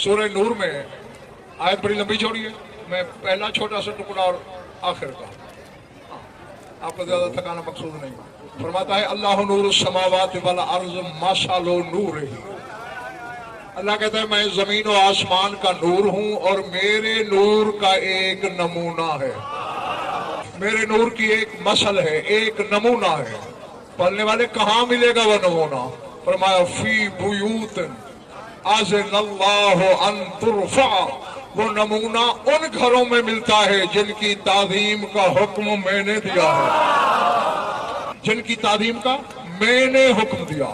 سورہ نور میں آیت بڑی لمبی چوڑی ہے، میں پہلا چھوٹا سا ٹکڑا اور آخر کا، آپ کو زیادہ تھکانا مقصود نہیں۔ فرماتا ہے اللہ نور السماوات والارض مثل نورہ، اللہ کہتا ہے میں زمین و آسمان کا نور ہوں اور میرے نور کا ایک نمونہ ہے، میرے نور کی ایک مثل ہے، ایک نمونہ ہے۔ پڑھنے والے کہاں ملے گا وہ نمونہ؟ فرمایا فی بیوت اذن اللہ ان ترفع، وہ نمونہ ان گھروں میں ملتا ہے جن کی تعظیم کا حکم میں نے دیا ہے، جن کی تعظیم کا میں نے حکم دیا۔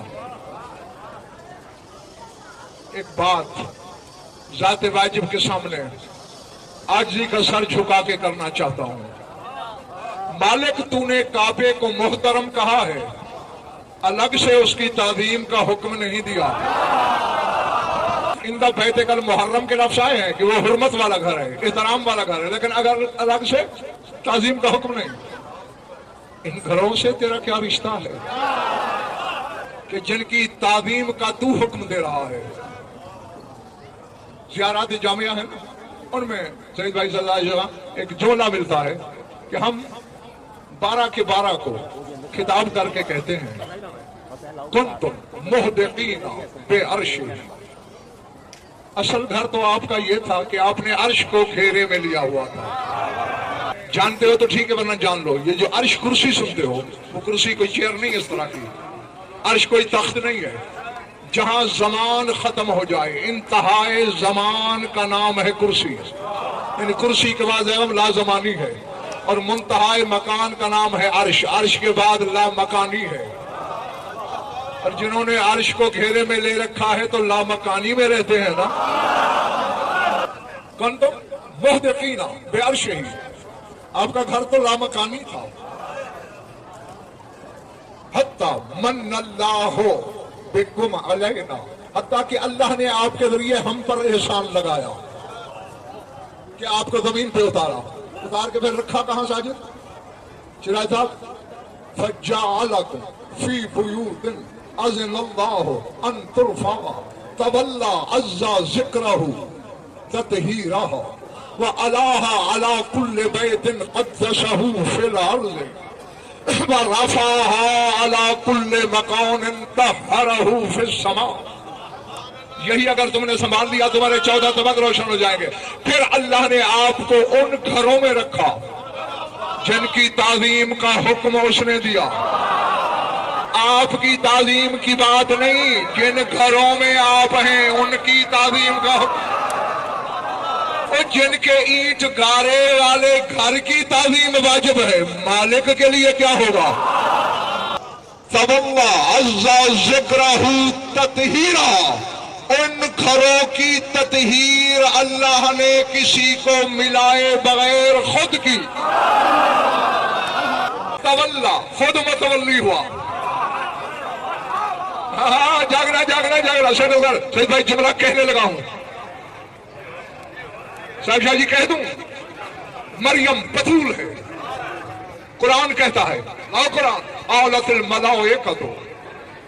ایک بات ذات واجب کے سامنے عاجزی کا سر جھکا کے کرنا چاہتا ہوں۔ مالک تو نے کعبے کو محترم کہا ہے، الگ سے اس کی تعظیم کا حکم نہیں دیا۔ اندہ بیت المحرم کے لفظ آئے ہیں کہ وہ حرمت والا گھر ہے، احترام والا گھر ہے، لیکن اگر الگ سے تعظیم کا حکم نہیں۔ ان گھروں سے تیرا کیا رشتہ ہے کہ جن کی تعظیم کا تو حکم دے رہا ہے؟ زیارات جامعہ ہیں ان میں سعید بھائی صلی اللہ علیہ وسلم ایک جملہ ملتا ہے کہ ہم 12 کے 12 کو خطاب کر کے کہتے ہیں کنتم محدقین بے عرش۔ اصل گھر تو آپ کا یہ تھا کہ آپ نے عرش کو گھیرے میں لیا ہوا تھا۔ جانتے ہو تو ٹھیک ہے ورنہ جان لو، یہ جو عرش کرسی سنتے ہو وہ کرسی کوئی چیئر نہیں اس طرح کی، عرش کوئی تخت نہیں ہے۔ جہاں زمان ختم ہو جائے، انتہائے زمان کا نام ہے کرسی، یعنی کرسی کے بعد لا زمانی ہے، اور منتہائے مکان کا نام ہے عرش، عرش کے بعد لا مکانی ہے۔ اور جنہوں نے عرش کو گھیرے میں لے رکھا ہے تو لا مکانی میں رہتے ہیں نا۔ کنتم محدقین بے عرش ہی، آپ کا گھر تو لا مکانی تھا۔ حتی من اللہ بکم علینا، حتیٰ کہ اللہ نے آپ کے ذریعے ہم پر احسان لگایا کہ آپ کو زمین پہ اتار کے پھر رکھا کہاں ساجد؟ چرائے صاحب فجعلکم فی بیوت اذن اللہ ان ترفع تولی عز ذکرہ تطہیرہ وعلاها علی کل بیت قدسہ فی الارض وَرَفَعَهَا عَلَى كُلِّ مَكَانٍ طَهَّرَهُ فِي السَّمَاءِ۔ یہی اگر تم نے سنبھال لیا تمہارے 14 طبق روشن ہو جائیں گے۔ پھر اللہ نے آپ کو ان گھروں میں رکھا جن کی تعظیم کا حکم اس نے دیا۔ آپ کی تعظیم کی بات نہیں، جن گھروں میں آپ ہیں ان کی تعظیم کا حکم، جن کے اینٹ گارے والے گھر کی تعظیم واجب ہے، مالک کے لیے کیا ہوگا؟ تولی عز ذکرہ تطہیرا، ان گھروں کی تطہیر اللہ نے کسی کو ملائے بغیر خود کی۔ تولی خود متولی ہوا۔ ہاں جاگنا جاگنا جاگنا، سید بھائی جملہ کہنے لگا ہوں، صاحب شاہ جی کہہ دوں، مریم بطول ہے، قرآن کہتا ہے، آؤ قرآن اولت الملائکۃ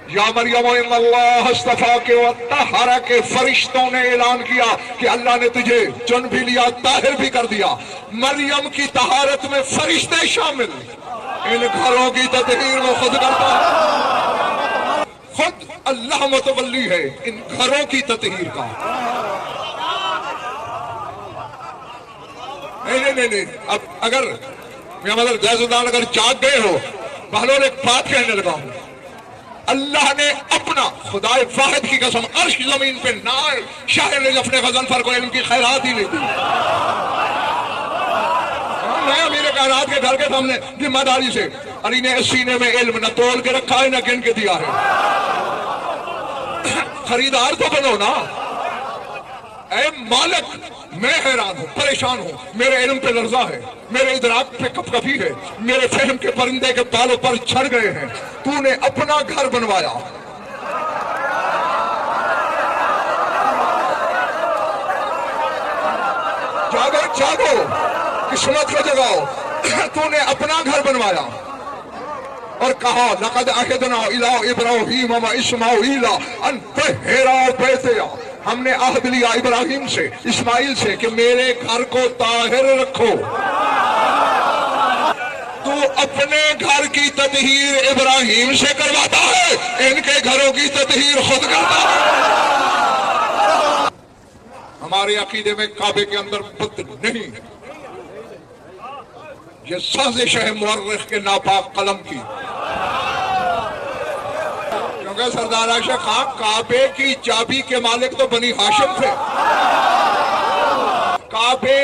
یا مریم ان اللہ اصطفاک وطہرک، فرشتوں نے اعلان کیا کہ اللہ نے تجھے چن بھی لیا، طاہر بھی کر دیا۔ مریم کی طہارت میں فرشتے شامل، ان گھروں کی تطہیر وہ خود کرتا ہے، خود اللہ متولی ہے ان گھروں کی تطہیر کا۔ نہیں، اب اگر میاں مدر جیسدان اگر جاگ گئے ہو، بہلول ایک بات کہنے لگا ہوں، اللہ نے اپنا خدا واحد کی قسم عرش زمین پہ نہ آئے، شاعر نے اپنے غضنفر کو علم کی خیرات ہی نہیں دی۔ میں امیر کائنات کے گھر کے سامنے ذمہ داری سے علی نے سینے میں علم نہ تول کے رکھا ہے نہ گن کے دیا ہے۔ خریدار تو بنو نا۔ اے مالک میں حیران ہوں، پریشان ہوں، میرے علم پہ لرزہ ہے، میرے ادراک پہ کپ کپی ہے، میرے فہم کے پرندے کے بالوں پر چھڑ گئے ہیں، تو نے اپنا گھر بنوایا۔ جاگو جاگو، قسمت کو جگاؤ، تو نے اپنا گھر بنوایا اور کہا لقد عہدنا الی ابراہیم و اسماعیل ان طہرا بیتیا ہم نے عہد لیا ابراہیم سے، اسماعیل سے کہ میرے گھر کو طاہر رکھو۔ تو اپنے گھر کی تطہیر ابراہیم سے کرواتا ہے، ان کے گھروں کی تطہیر خود کرتا ہے۔ ہمارے عقیدے میں کعبے کے اندر بت نہیں، یہ سازش ہے مورخ کے ناپاک قلم کی، کیونکہ سردار عاشق خان کعبے کی چابی کے مالک تو بنی ہاشم تھے۔ کعبے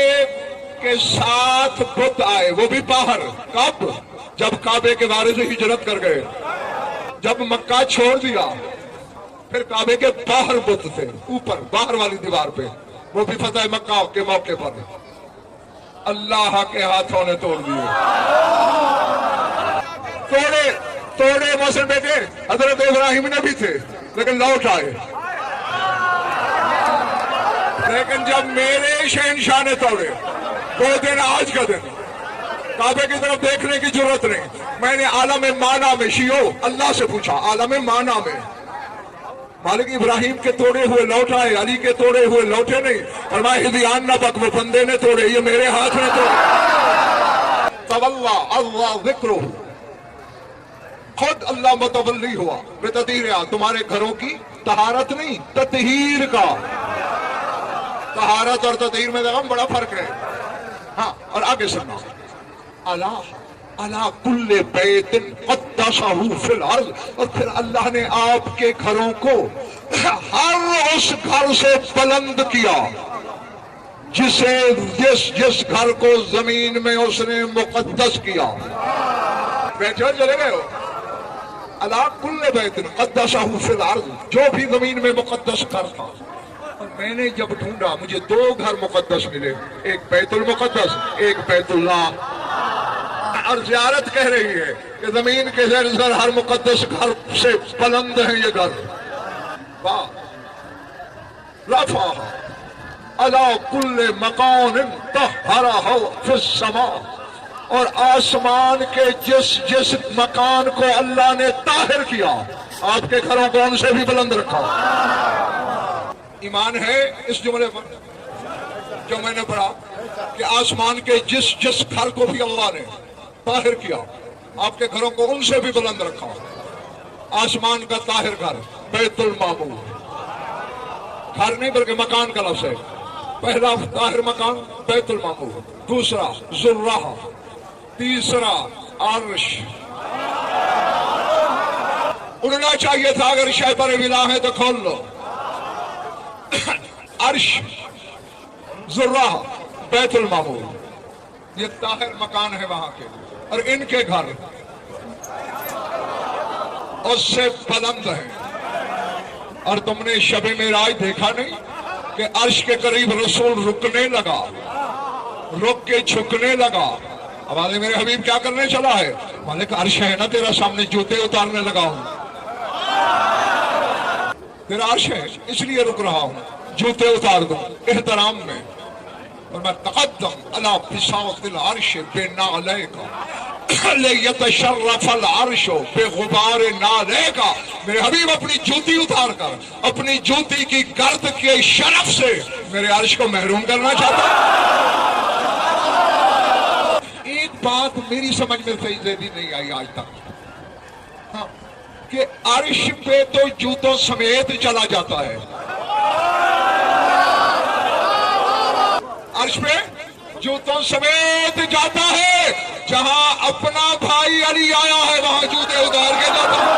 کے ساتھ بت آئے، وہ بھی باہر، کب؟ جب کعبے کے بارے سے ہجرت کر گئے، جب مکہ چھوڑ دیا، پھر کعبے کے باہر بت تھے، اوپر باہر والی دیوار پہ، وہ بھی فتح مکہ کے موقع پر اللہ کے ہاتھوں نے توڑ دیے۔ توڑے موسم بیٹے حضرت ابراہیم نے بھی تھے، لیکن لوٹ آئے۔ لیکن جب میرے شہنشاہ نے توڑے، وہ دن آج کا دن، کعبے کی طرف دیکھنے کی ضرورت نہیں۔ میں نے عالم مانا میں شیعو اللہ سے پوچھا، عالم مانا میں مالک ابراہیم کے توڑے ہوئے لوٹ آئے، علی کے توڑے ہوئے لوٹے نہیں، فرمایا ہدیان نہ بک، وہ بندے نے توڑے، یہ میرے ہاتھ نے توڑے۔ تولا اللہ ذکرہ، خود اللہ متولی ہوا بتطہیر، تمہارے گھروں کی طہارت نہیں، تطہیر کا۔ طہارت اور تطہیر میں دیکھا بڑا فرق ہے۔ ہاں، اور آگے سننا، اللہ کل بیت قدسہ فی الارض، اور پھر اللہ نے آپ کے گھروں کو ہر اس گھر سے بلند کیا جس گھر کو زمین میں اس نے مقدس کیا۔ بیٹھے ہو چلے گئے ہو؟ اللہ کل بیت قدسہ فی الارض، جو بھی زمین میں مقدس گھر تھا۔ اور میں نے جب ڈھونڈا مجھے دو گھر مقدس ملے، ایک بیت المقدس، ایک بیت اللہ۔ اور زیارت کہہ رہی ہے کہ زمین کے زیر زر ہر مقدس گھر سے بلند ہیں یہ گھر۔ واہ، رفعہ علی کل مکان طہرہ فی السماء، اور آسمان کے جس مکان کو اللہ نے طاہر کیا، آپ کے گھروں کو ان سے بھی بلند رکھا۔ ایمان ہے اس جملے پر جو میں نے پڑھا کہ آسمان کے جس گھر کو بھی اللہ نے طاہر کیا، آپ کے گھروں کو ان سے بھی بلند رکھا۔ آسمان کا طاہر گھر بیت المعمور، گھر نہیں بلکہ مکان کا لفظ ہے۔ پہلا طاہر مکان بیت المعمور، دوسرا ذرہ، تیسرا عرش۔ اڑنا چاہیے تھا، اگر شے پر ولا ہے تو کھول لو۔ عرش، ذرہ، بیت المعمور، یہ طاہر مکان ہے وہاں کے، اور ان کے گھر اس سے بلند ہیں۔ اور تم نے شب معراج دیکھا نہیں کہ عرش کے قریب رسول رکنے لگا، رک کے جھکنے لگا۔ ہمارے میرے حبیب کیا کرنے چلا ہے؟ مالک عرش ہے نا تیرا سامنے، جوتے اتارنے لگا ہوں، تیرا عرش ہے اس لیے رک رہا ہوں، جوتے اتار دوں احترام میں۔ اور میں تقدم علی بساط العرش بنعلیک لیتشرف العرش بغبار نعلیک۔ میرے حبیب اپنی جوتی اتار کر، اپنی جوتی کی گرد کے شرف سے میرے عرش کو محروم کرنا چاہتا ہے۔ ایک بات میری سمجھ میں صحیح زیدی نہیں آئی آج تک، ہاں، کہ عرش پہ تو جوتوں سمیت چلا جاتا ہے، عرش پہ جوتوں سمیت جاتا ہے، جہاں اپنا بھائی علی آیا ہے وہاں جوتے اتار کے جاتا ہے۔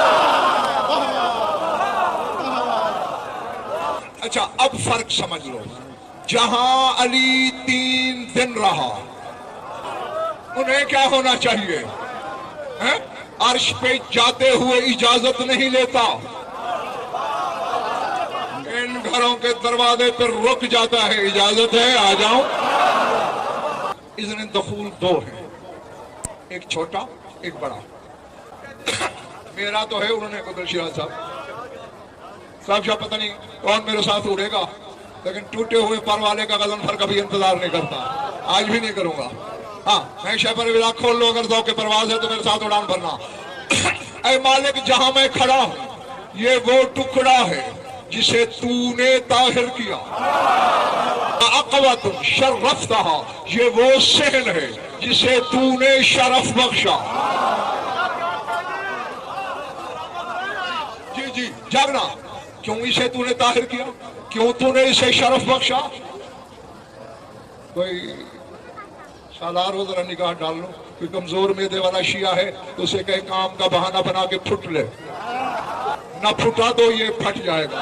اچھا اب فرق سمجھ لو، جہاں علی 3 دن رہا انہیں کیا ہونا چاہیے؟ عرش پہ جاتے ہوئے اجازت نہیں لیتا، ان گھروں کے دروازے پر رک جاتا ہے، اجازت ہے آ جاؤں۔ اذن دخول 2 ہے، ایک چھوٹا ایک بڑا۔ میرا تو ہے، انہوں نے قدر شیرازی صاحب شاہ پتہ نہیں کون میرے ساتھ اڑے گا، لیکن ٹوٹے ہوئے پر والے کا غضن پر کبھی انتظار نہیں کرتا، آج بھی نہیں کروں گا۔ ہاں، میں شہ پر ولا کھول لو، اگر ذوق پرواز ہے تو میرے ساتھ اڑان بھرنا۔ اے مالک جہاں میں کھڑا ہوں یہ وہ ٹکڑا ہے جسے تو نے طاہر کیا، اقوت شرفتہا، یہ وہ صحن ہے جسے تو نے شرف بخشا۔ جی جاگنا، کیوں اسے تو نے طاہر کیا، کیوں تو نے اسے شرف بخشا؟ کوئی سالار ہو ذرا نگاہ ڈال لو، کوئی کمزور معدے والا شیعہ ہے تو اسے کہیں کام کا بہانہ بنا کے پھٹ لے، نہ پھٹا تو یہ پھٹ جائے گا۔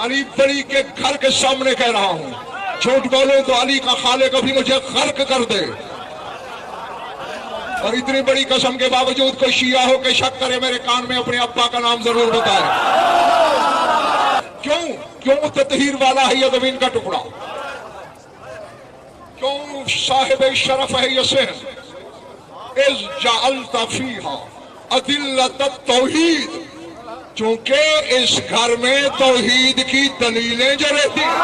علی بڑی کے گھر کے سامنے کہہ رہا ہوں، جھوٹ بولے تو علی کا خالق ابھی مجھے غرق کر دے۔ اور اتنی بڑی قسم کے باوجود کوئی شیعہ ہو کے شک کرے میرے کان میں اپنے ابا کا نام ضرور بتائے۔ کیوں تطہیر والا ہے یہ زمین کا ٹکڑا، کیوں صاحب شرف ہے یہ صحن؟ اذ جعلت فیہا ادلۃ التوحید، چونکہ اس گھر میں توحید کی دلیلیں جو رہتی ہیں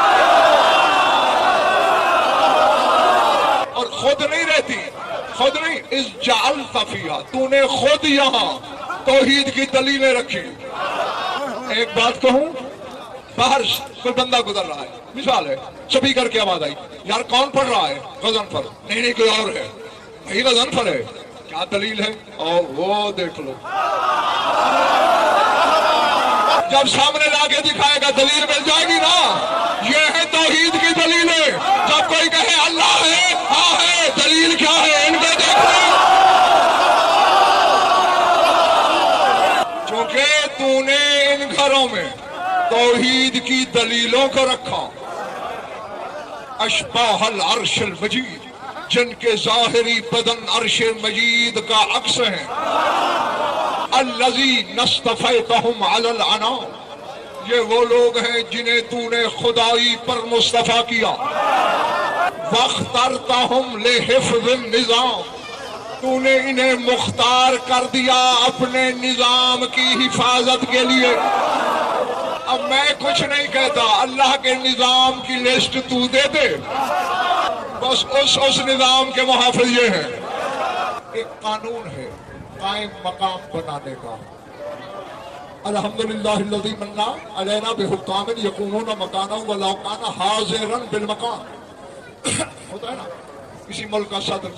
اور خود نہیں رہتی، خود نہیں، اذ جعلت فیہا، تو نے خود یہاں توحید کی دلیلیں رکھی۔ ایک بات کہوں، باہر کوئی بندہ گزر رہا ہے، مثال ہے، سپیکر کی آواز آئی، یار کون پڑھ رہا ہے؟ غضنفر۔ نہیں کوئی اور ہے۔ بھائی غضنفر ہے، کیا دلیل ہے؟ اور وہ دیکھ لو، جب سامنے لا کے دکھائے گا دلیل مل جائے گی نا۔ یہ ہے توحید کی دلیلیں۔ جب کوئی کہے اللہ ہے، ہاں ہے، دلیل کیا ہے؟ ان کو دیکھ لو، چونکہ تو نے ان گھروں میں توحید کی دلیلوں کو رکھا۔ اشباہ العرش المجید، جن کے ظاہری بدن عرش مجید کا عکس ہیں۔ الذین اصطفیتہم علی الانام، یہ وہ لوگ ہیں جنہیں تو نے خدائی پر مصطفیٰ کیا۔ واخترتہم لحفظ النظام، تو نے انہیں مختار کر دیا اپنے نظام کی حفاظت کے لیے۔ اب میں کچھ نہیں کہتا، اللہ کے نظام کی لسٹ تو دے دے، بس اس نظام کے محافظ یہ ہیں۔ ایک قانون ہے قائم مقام بنانے کا۔ الحمدللہ الذی منّا علینا بحکام یکونون مکانا ولو کان حاضرا بالمکان۔ ہوتا ہے نا، کسی ملک کا صدر،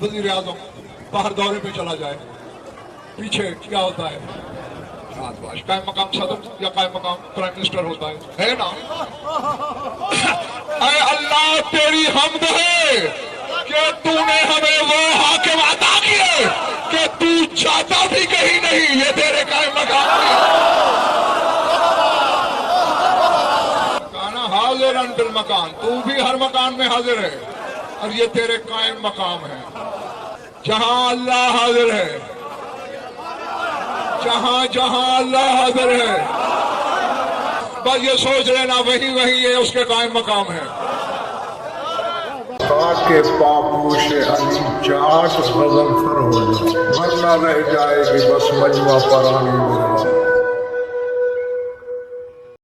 وزیر اعظم باہر دورے پہ چلا جائے، پیچھے کیا ہوتا ہے؟ قائم مقام صدر یا قائم مقام پرائم منسٹر ہوتا ہے نا۔ اے اللہ تیری حمد ہے کہ تو نے ہمیں وہ حاکم عطا کیے کہ تو چاہتا بھی کہیں نہیں، یہ تیرے قائم مقام ہے۔ کانا حاضراً بالمکان، تو بھی ہر مکان میں حاضر ہے، اور یہ تیرے قائم مقام ہے۔ جہاں اللہ حاضر ہے، جہاں جہاں اللہ حاضر ہے، بس یہ سوچ لینا وہی یہ اس کے قائم مقام ہے۔ کے پاپوش علی جاٹ غضنفر ہو جائے، ورنہ رہ جائے گی بس مجمع پرانی میرا۔